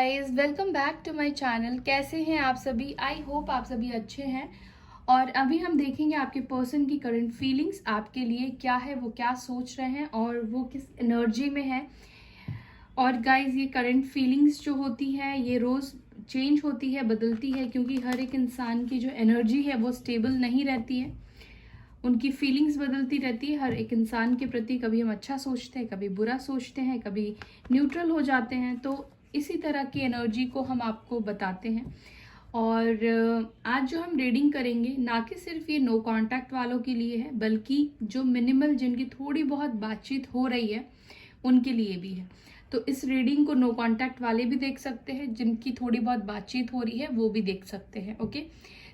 Guys, welcome back to my channel. कैसे हैं आप सभी? आई होप आप सभी अच्छे हैं। और अभी हम देखेंगे आपके पर्सन की करंट फीलिंग्स आपके लिए क्या है, वो क्या सोच रहे हैं और वो किस एनर्जी में है। और गाइस, ये करंट फीलिंग्स जो होती है ये रोज़ चेंज होती है, बदलती है, क्योंकि हर एक इंसान की जो एनर्जी है वो स्टेबल नहीं रहती है। उनकी फीलिंग्स बदलती रहती है हर एक इंसान के प्रति। कभी हम अच्छा सोचते हैं, कभी बुरा सोचते हैं, कभी न्यूट्रल हो जाते हैं। तो इसी तरह की एनर्जी को हम आपको बताते हैं। और आज जो हम रीडिंग करेंगे ना कि सिर्फ ये नो कांटेक्ट वालों के लिए है, बल्कि जो मिनिमल, जिनकी थोड़ी बहुत बातचीत हो रही है, उनके लिए भी है। तो इस रीडिंग को नो कांटेक्ट वाले भी देख सकते हैं, जिनकी थोड़ी बहुत बातचीत हो रही है वो भी देख सकते हैं। ओके,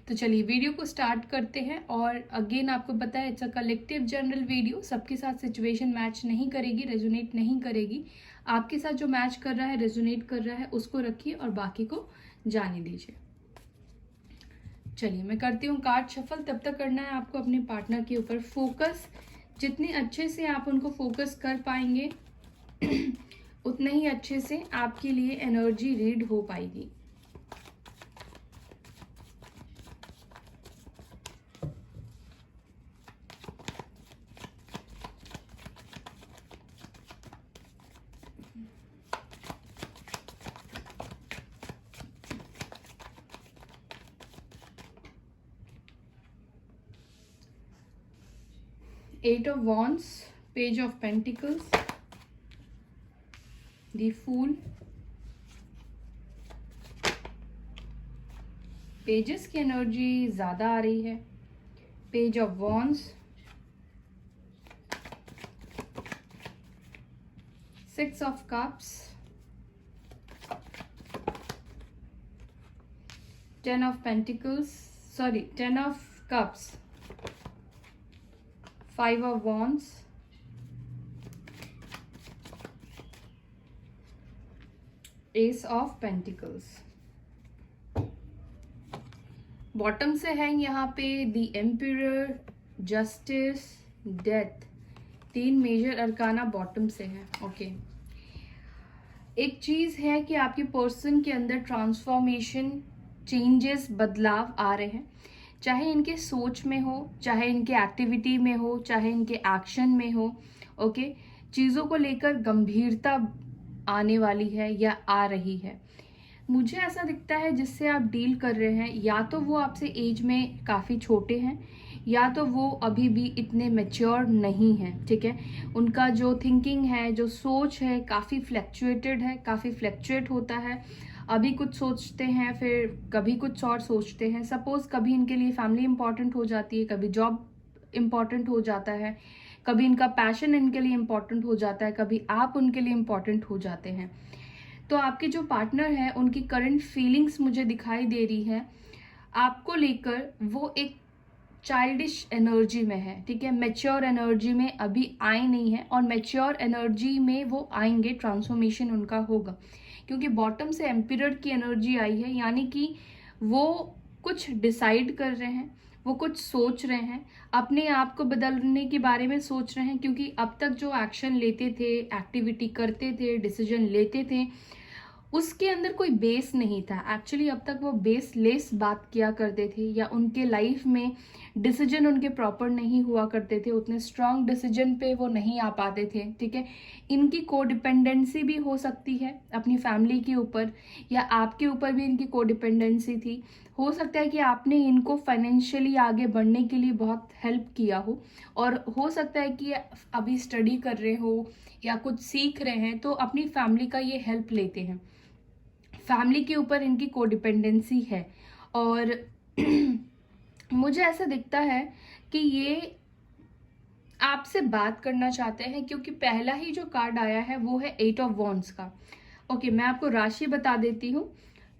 तो चलिए वीडियो को स्टार्ट करते हैं। और अगेन आपको पता है, it's a collective general video. सबके साथ सिचुएशन मैच नहीं करेगी, रेजोनेट नहीं करेगी। आपके साथ जो मैच कर रहा है, रेजोनेट कर रहा है, उसको रखिए और बाकी को जाने दीजिए। चलिए मैं करती हूँ कार्ड शफल। तब तक करना है आपको अपने पार्टनर के ऊपर फोकस। जितने अच्छे से आप उनको फोकस कर पाएंगे उतने ही अच्छे से आपके लिए एनर्जी रीड हो पाएगी। Eight of Wands, Page of Pentacles, the Fool, pages की एनर्जी ज्यादा आ रही है। Page of wands, 6 of cups, 10 of pentacles, 10 of cups, 5 of wands, ace of pentacles. Bottom से है यहाँ पे the emperor, justice, death. 3 major arcana bottom से है। ओके, एक चीज है कि आपके पर्सन के अंदर ट्रांसफॉर्मेशन, चेंजेस, बदलाव आ रहे हैं। चाहे इनके सोच में हो, चाहे इनके एक्टिविटी में हो, चाहे इनके एक्शन में हो। ओके, चीजों को लेकर गंभीरता आने वाली है या आ रही है। मुझे ऐसा दिखता है जिससे आप डील कर रहे हैं, या तो वो आपसे एज में काफ़ी छोटे हैं, या तो वो अभी भी इतने मैच्योर नहीं हैं। ठीक है, उनका जो थिंकिंग है, जो सोच है, काफ़ी फ्लैक्चुएटेड है, काफ़ी फ्लैक्चुएट होता है। अभी कुछ सोचते हैं, फिर कभी कुछ और सोचते हैं। सपोज कभी इनके लिए फैमिली इंपॉर्टेंट हो जाती है, कभी जॉब इम्पॉर्टेंट हो जाता है, कभी इनका पैशन इनके लिए इम्पॉर्टेंट हो जाता है, कभी आप उनके लिए इम्पॉर्टेंट हो जाते हैं। तो आपके जो पार्टनर है उनकी करंट फीलिंग्स मुझे दिखाई दे रही है आपको लेकर। वो एक चाइल्डिश एनर्जी में है। ठीक है, मैच्योर एनर्जी में अभी आए नहीं है, और मैच्योर एनर्जी में वो आएंगे, ट्रांसफॉर्मेशन उनका होगा। क्योंकि बॉटम से एम्पिरर की एनर्जी आई है, यानी कि वो कुछ डिसाइड कर रहे हैं, वो कुछ सोच रहे हैं, अपने आप को बदलने के बारे में सोच रहे हैं। क्योंकि अब तक जो एक्शन लेते थे, एक्टिविटी करते थे, डिसीजन लेते थे, उसके अंदर कोई बेस नहीं था। एक्चुअली अब तक वो बेसलेस बात किया करते थे, या उनके लाइफ में डिसीजन उनके प्रॉपर नहीं हुआ करते थे, उतने स्ट्रांग डिसीजन पे वो नहीं आ पाते थे। ठीक है, इनकी कोडिपेंडेंसी भी हो सकती है अपनी फैमिली के ऊपर, या आपके ऊपर भी इनकी कोडिपेंडेंसी थी। हो सकता है कि आपने इनको फाइनेंशियली आगे बढ़ने के लिए बहुत हेल्प किया हो, और हो सकता है कि अभी स्टडी कर रहे हो या कुछ सीख रहे हैं तो अपनी फैमिली का ये हेल्प लेते हैं। फैमिली के ऊपर इनकी कोडिपेंडेंसी है। और मुझे ऐसा दिखता है कि ये आपसे बात करना चाहते हैं, क्योंकि पहला ही जो कार्ड आया है वो है 8 ऑफ वॉन्ड्स का। ओके, मैं आपको राशि बता देती हूँ।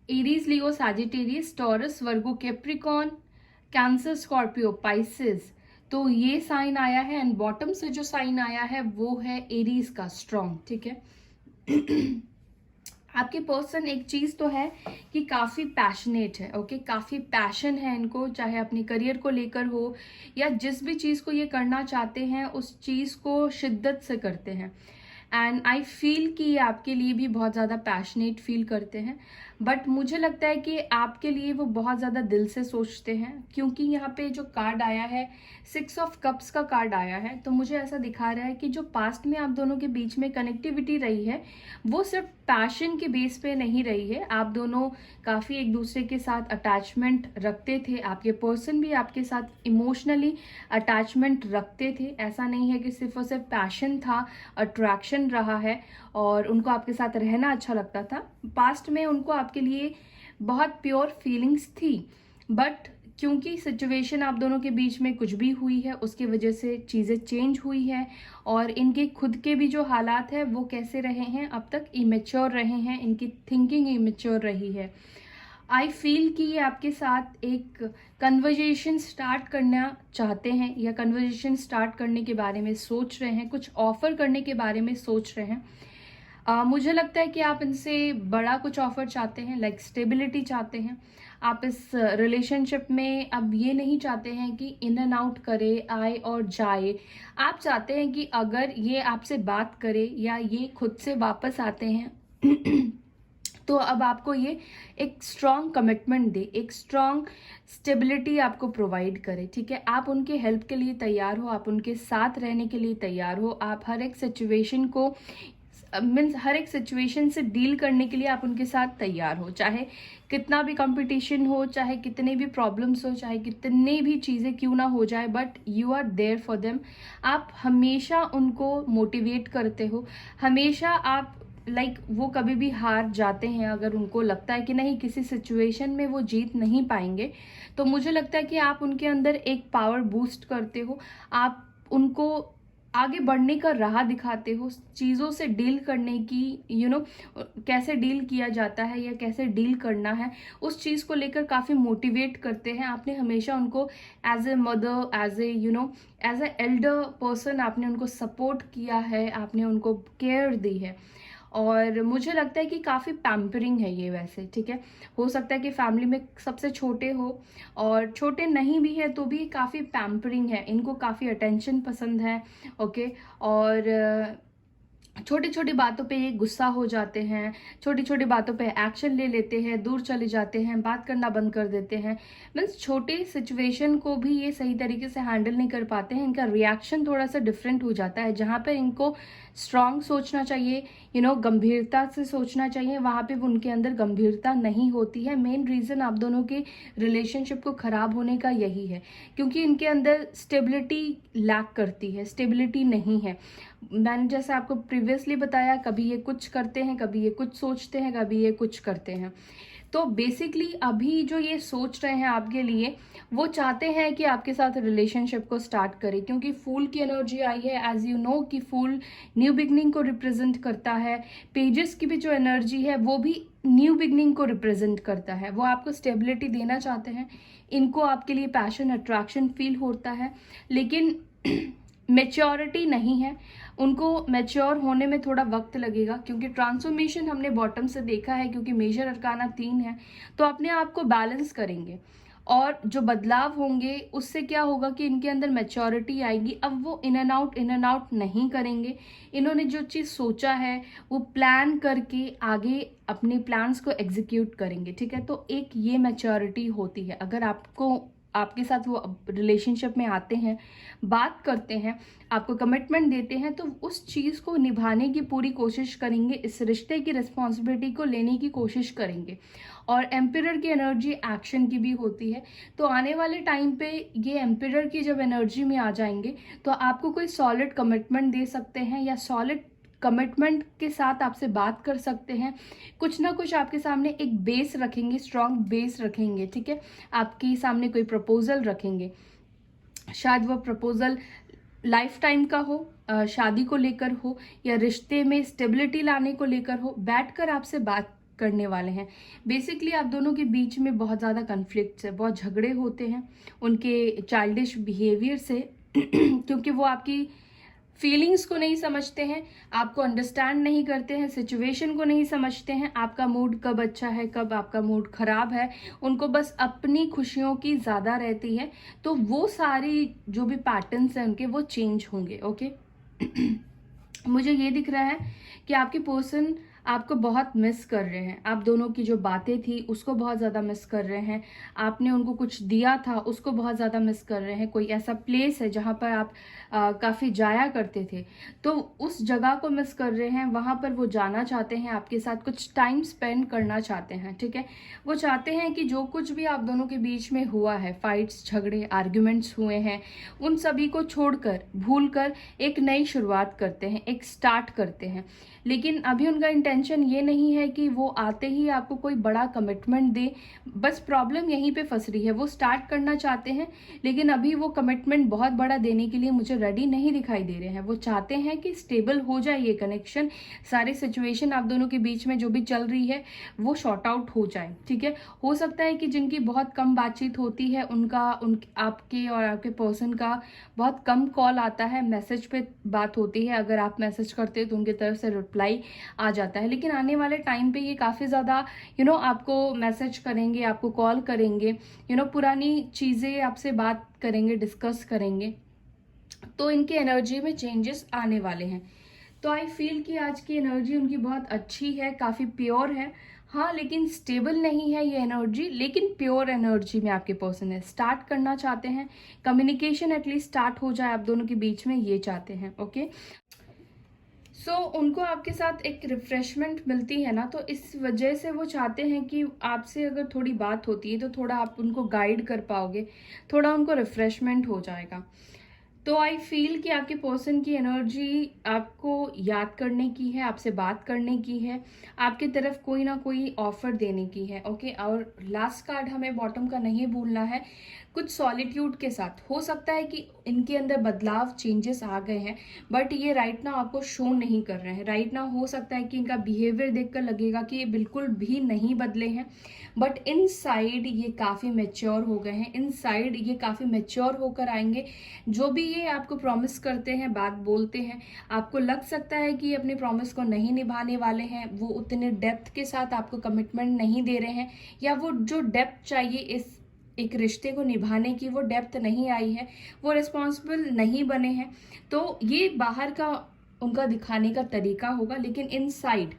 एरीज, लियो, सैजिटेरियस, टॉरस, वर्गो, कैप्रिकॉन, कैंसर, स्कॉर्पियो, पाइसेस। तो ये साइन आया है, एंड बॉटम से जो साइन आया है वो है एरीज का, स्ट्रॉन्ग। ठीक है आपके पर्सन, एक चीज तो है कि काफी पैशनेट है। ओके, काफी पैशन है इनको, चाहे अपने करियर को लेकर हो या जिस भी चीज को ये करना चाहते हैं उस चीज को शिद्दत से करते हैं। एंड आई फील कि ये आपके लिए भी बहुत ज़्यादा पैशनेट फील करते हैं, बट मुझे लगता है कि आपके लिए वो बहुत ज़्यादा दिल से सोचते हैं, क्योंकि यहाँ पे जो कार्ड आया है 6 ऑफ कप्स का कार्ड आया है, तो मुझे ऐसा दिखा रहा है कि जो पास्ट में आप दोनों के बीच में कनेक्टिविटी रही है वो सिर्फ पैशन के बेस पे नहीं रही है। आप दोनों काफ़ी एक दूसरे के साथ अटैचमेंट रखते थे, आपके पर्सन भी आपके साथ इमोशनली अटैचमेंट रखते थे। ऐसा नहीं है कि सिर्फ और सिर्फ पैशन था, अट्रैक्शन रहा है और उनको आपके साथ रहना अच्छा लगता था। पास्ट में उनको आपके लिए बहुत प्योर फीलिंग्स थी, बट क्योंकि सिचुएशन आप दोनों के बीच में कुछ भी हुई है उसकी वजह से चीज़ें चेंज हुई है, और इनके खुद के भी जो हालात है वो कैसे रहे हैं, अब तक इमेच्योर रहे हैं, इनकी थिंकिंग इमेच्योर रही है। आई फील कि ये आपके साथ एक कन्वर्जेशन स्टार्ट करना चाहते हैं या कन्वर्जेशन स्टार्ट करने के बारे में सोच रहे हैं, कुछ ऑफर करने के बारे में सोच रहे हैं। मुझे लगता है कि आप इनसे बड़ा कुछ ऑफर चाहते हैं, लाइक स्टेबिलिटी चाहते हैं। आप इस रिलेशनशिप में अब ये नहीं चाहते हैं कि इन एंड आउट करे, आए और जाए। आप चाहते हैं कि अगर ये आपसे बात करे या ये खुद से वापस आते हैं तो अब आपको ये एक स्ट्रॉन्ग कमिटमेंट दे, एक स्ट्रॉन्ग स्टेबिलिटी आपको प्रोवाइड करे, ठीक है। आप उनके हेल्प के लिए तैयार हो, आप उनके साथ रहने के लिए तैयार हो, आप हर एक सिचुएशन को मीन्स हर एक सिचुएशन से डील करने के लिए आप उनके साथ तैयार हो, चाहे कितना भी कंपटीशन हो, चाहे कितने भी प्रॉब्लम्स हो, चाहे कितने भी चीज़ें क्यों ना हो जाए, but you are there for them. आप हमेशा उनको मोटिवेट करते हो, हमेशा आप वो कभी भी हार जाते हैं अगर उनको लगता है कि नहीं किसी सिचुएशन में वो जीत नहीं पाएंगे, तो मुझे लगता है कि आप उनके अंदर एक पावर बूस्ट करते हो, आप उनको आगे बढ़ने का राह दिखाते हो, चीज़ों से डील करने की कैसे डील किया जाता है या कैसे डील करना है उस चीज़ को लेकर काफ़ी मोटिवेट करते हैं। आपने हमेशा उनको as a mother, as a elder person आपने उनको सपोर्ट किया है, आपने उनको केयर दी है, और मुझे लगता है कि काफ़ी पैम्परिंग है ये वैसे, ठीक है। हो सकता है कि फैमिली में सबसे छोटे हो और छोटे नहीं भी है तो भी काफ़ी पैम्परिंग है, इनको काफ़ी अटेंशन पसंद है, ओके। और छोटी छोटी बातों पे ये गुस्सा हो जाते हैं, छोटी छोटी बातों पे एक्शन ले लेते हैं, दूर चले जाते हैं, बात करना बंद कर देते हैं। मीन्स छोटे सिचुएशन को भी ये सही तरीके से हैंडल नहीं कर पाते हैं, इनका रिएक्शन थोड़ा सा डिफरेंट हो जाता है। जहाँ पर इनको स्ट्रांग सोचना चाहिए, गंभीरता से सोचना चाहिए, वहाँ पे उनके अंदर गंभीरता नहीं होती है। मेन रीज़न आप दोनों के रिलेशनशिप को ख़राब होने का यही है, क्योंकि इनके अंदर स्टेबिलिटी लैक करती है, स्टेबिलिटी नहीं है। मैंने जैसे आपको प्रीवियसली बताया, कभी ये कुछ करते हैं, कभी ये कुछ सोचते हैं, कभी ये कुछ करते हैं। तो बेसिकली अभी जो ये सोच रहे हैं आपके लिए, वो चाहते हैं कि आपके साथ रिलेशनशिप को स्टार्ट करें, क्योंकि फूल की एनर्जी आई है। एज यू नो कि फूल न्यू बिगनिंग को रिप्रेजेंट करता है, पेजेस की भी जो एनर्जी है वो भी न्यू बिगनिंग को रिप्रेजेंट करता है। वो आपको स्टेबिलिटी देना चाहते हैं, इनको आपके लिए पैशन, अट्रैक्शन फील होता है, लेकिन मेच्योरिटी नहीं है, उनको मैच्योर होने में थोड़ा वक्त लगेगा, क्योंकि ट्रांसफॉर्मेशन हमने बॉटम से देखा है, क्योंकि मेजर अरकाना 3 है, तो अपने आप को बैलेंस करेंगे और जो बदलाव होंगे उससे क्या होगा कि इनके अंदर मैच्योरिटी आएगी। अब वो इन एंड आउट नहीं करेंगे, इन्होंने जो चीज़ सोचा है वो प्लान करके आगे अपने प्लान्स को एग्जीक्यूट करेंगे, ठीक है। तो एक ये मैच्योरिटी होती है। अगर आपके साथ वो रिलेशनशिप में आते हैं, बात करते हैं, आपको कमिटमेंट देते हैं, तो उस चीज़ को निभाने की पूरी कोशिश करेंगे, इस रिश्ते की रिस्पॉन्सिबिलिटी को लेने की कोशिश करेंगे। और एम्पिरर की एनर्जी एक्शन की भी होती है, तो आने वाले टाइम पे ये एम्पिरर की जब एनर्जी में आ जाएंगे तो आपको कोई सॉलिड कमिटमेंट दे सकते हैं या सॉलिड कमिटमेंट के साथ आपसे बात कर सकते हैं। कुछ ना कुछ आपके सामने एक बेस रखेंगे, स्ट्रॉन्ग बेस रखेंगे, ठीक है। आपके सामने कोई प्रपोजल रखेंगे, शायद वो प्रपोजल लाइफ टाइम का हो, शादी को लेकर हो या रिश्ते में स्टेबिलिटी लाने को लेकर हो, बैठकर आपसे बात करने वाले हैं। बेसिकली आप दोनों के बीच में बहुत ज़्यादा कन्फ्लिक्ट्स है, बहुत झगड़े होते हैं उनके चाइल्डिश बिहेवियर से क्योंकि वो आपकी फीलिंग्स को नहीं समझते हैं, आपको अंडरस्टैंड नहीं करते हैं, सिचुएशन को नहीं समझते हैं, आपका मूड कब अच्छा है, कब आपका मूड खराब है, उनको बस अपनी खुशियों की ज़्यादा रहती है। तो वो सारी जो भी पैटर्न्स हैं उनके, वो चेंज होंगे, ओके। मुझे ये दिख रहा है कि आपके पर्सन आपको बहुत मिस कर रहे हैं। आप दोनों की जो बातें थी उसको बहुत ज़्यादा मिस कर रहे हैं। आपने उनको कुछ दिया था उसको बहुत ज़्यादा मिस कर रहे हैं। कोई ऐसा प्लेस है जहाँ पर आप काफ़ी जाया करते थे, तो उस जगह को मिस कर रहे हैं। वहाँ पर वो जाना चाहते हैं, आपके साथ कुछ टाइम स्पेंड करना चाहते हैं, ठीक है। वो चाहते हैं कि जो कुछ भी आप दोनों के बीच में हुआ है, फाइट्स, झगड़े, आर्ग्यूमेंट्स हुए हैं, उन सभी को छोड़कर, भूलकर एक नई शुरुआत करते हैं, एक स्टार्ट करते हैं। लेकिन अभी उनका इंटेंशन ये नहीं है कि वो आते ही आपको कोई बड़ा कमिटमेंट दे। बस प्रॉब्लम यहीं पे फंस रही है। वो स्टार्ट करना चाहते हैं, लेकिन अभी वो कमिटमेंट बहुत बड़ा देने के लिए मुझे रेडी नहीं दिखाई दे रहे हैं। वो चाहते हैं कि स्टेबल हो जाए ये कनेक्शन, सारी सिचुएशन आप दोनों के बीच में जो भी चल रही है वो शॉर्ट आउट हो जाए, ठीक है। हो सकता है कि जिनकी बहुत कम बातचीत होती है आपके और आपके पर्सन का बहुत कम कॉल आता है, मैसेज पे बात होती है। अगर आप मैसेज करते हैं तो उनकी तरफ से रिप्लाई आ जाता है। लेकिन आने वाले टाइम पे ये काफ़ी ज़्यादा आपको मैसेज करेंगे, आपको कॉल करेंगे, पुरानी चीज़ें आपसे बात करेंगे, डिस्कस करेंगे। तो इनकी एनर्जी में चेंजेस आने वाले हैं। तो आई फील कि आज की एनर्जी उनकी बहुत अच्छी है, काफ़ी प्योर है। हाँ, लेकिन स्टेबल नहीं है ये एनर्जी, लेकिन प्योर एनर्जी में आपके पर्सन है। स्टार्ट करना चाहते हैं, कम्युनिकेशन एटलीस्ट स्टार्ट हो जाए आप दोनों के बीच में, ये चाहते हैं। ओके, सो उनको आपके साथ एक रिफ्रेशमेंट मिलती है ना, तो इस वजह से वो चाहते हैं कि आपसे अगर थोड़ी बात होती है तो थोड़ा आप उनको गाइड कर पाओगे, थोड़ा उनको रिफ्रेशमेंट हो जाएगा। तो आई फील कि आपके पर्सन की एनर्जी आपको याद करने की है, आपसे बात करने की है, आपकी तरफ कोई ना कोई ऑफर देने की है। ओके, और लास्ट कार्ड हमें बॉटम का नहीं भूलना है, कुछ सॉलिट्यूड के साथ। हो सकता है कि इनके अंदर बदलाव, चेंजेस आ गए हैं, बट ये राइट नाउ आपको शो नहीं कर रहे हैं। राइट नाउ हो सकता है कि इनका बिहेवियर देखकर लगेगा कि ये बिल्कुल भी नहीं बदले हैं, बट इनसाइड ये काफ़ी मैच्योर हो गए हैं। इनसाइड ये काफ़ी मैच्योर होकर आएंगे। जो भी ये आपको प्रॉमिस करते हैं, बात बोलते हैं, आपको लग सकता है कि ये अपने प्रॉमिस को नहीं निभाने वाले हैं, वो उतने डेप्थ के साथ आपको कमिटमेंट नहीं दे रहे हैं, या वो जो डेप्थ चाहिए इस एक रिश्ते को निभाने की, वो डेप्थ नहीं आई है, वो रिस्पॉन्सिबल नहीं बने हैं। तो ये बाहर का उनका दिखाने का तरीका होगा, लेकिन इनसाइड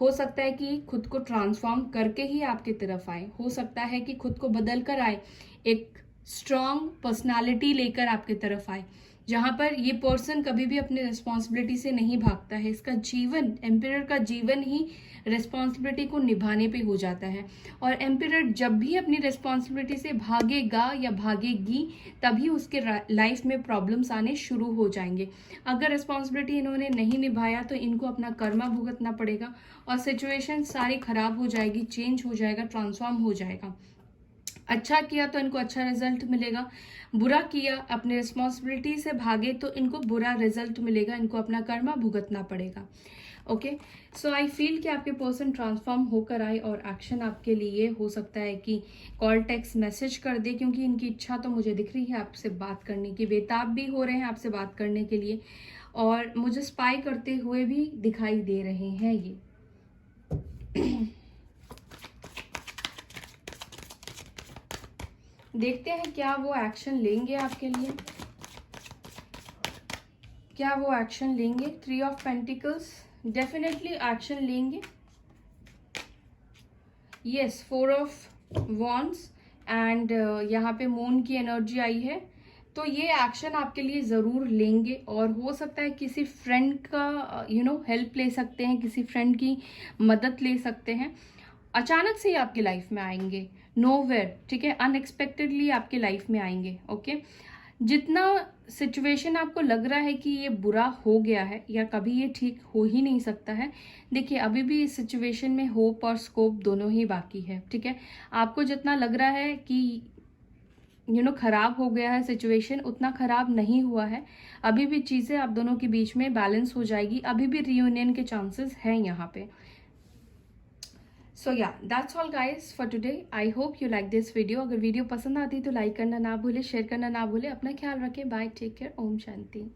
हो सकता है कि खुद को ट्रांसफॉर्म करके ही आपकी तरफ आए। हो सकता है कि खुद को बदल कर आए, एक स्ट्रॉन्ग पर्सनालिटी लेकर आपकी तरफ आए, जहां पर ये पर्सन कभी भी अपने रिस्पॉन्सिबिलिटी से नहीं भागता है। इसका जीवन, एम्पिरर का जीवन ही रिस्पॉन्सिबिलिटी को निभाने पे हो जाता है। और एम्पिरर जब भी अपनी रिस्पॉन्सिबिलिटी से भागेगा या भागेगी, तभी उसके लाइफ में प्रॉब्लम्स आने शुरू हो जाएंगे। अगर रिस्पॉन्सिबिलिटी इन्होंने नहीं निभाया तो इनको अपना कर्मा भुगतना पड़ेगा और सिचुएशन सारी खराब हो जाएगी, चेंज हो जाएगा, ट्रांसफॉर्म हो जाएगा। अच्छा किया तो इनको अच्छा रिजल्ट मिलेगा, बुरा किया, अपने रिस्पॉन्सिबिलिटी से भागे तो इनको बुरा रिजल्ट मिलेगा, इनको अपना कर्मा भुगतना पड़ेगा। ओके, सो आई फील कि आपके पर्सन ट्रांसफॉर्म होकर आए और एक्शन आपके लिए हो सकता है कि कॉल, टेक्स्ट, मैसेज कर दे, क्योंकि इनकी इच्छा तो मुझे दिख रही है आपसे बात करने की, बेताब भी हो रहे हैं आपसे बात करने के लिए, और मुझे स्पाई करते हुए भी दिखाई दे रहे हैं ये। देखते हैं क्या वो एक्शन लेंगे आपके लिए, क्या वो एक्शन लेंगे। 3 ऑफ पेंटिकल्स, डेफिनेटली एक्शन लेंगे। यस, 4 ऑफ वॉन्ड्स एंड यहाँ पे मून की एनर्जी आई है, तो ये एक्शन आपके लिए ज़रूर लेंगे। और हो सकता है किसी फ्रेंड का हेल्प ले सकते हैं, किसी फ्रेंड की मदद ले सकते हैं। अचानक से ही आपकी लाइफ में आएंगे, नोवेयर, ठीक है, अनएक्सपेक्टेडली आपकी लाइफ में आएंगे। ओके, जितना सिचुएशन आपको लग रहा है कि ये बुरा हो गया है या कभी ये ठीक हो ही नहीं सकता है, देखिए अभी भी इस सिचुएशन में होप और स्कोप दोनों ही बाकी है, ठीक है। आपको जितना लग रहा है कि खराब हो गया है सिचुएशन, उतना खराब नहीं हुआ है। अभी भी चीज़ें आप दोनों के बीच में बैलेंस हो जाएगी, अभी भी रियूनियन के चांसेस हैं यहाँ पे। सो या that's all guys for today. I hope you like this video. अगर वीडियो पसंद आती है तो लाइक करना ना भूले, शेयर करना ना भूले। अपना ख्याल रखें, bye, take care, Om Shanti.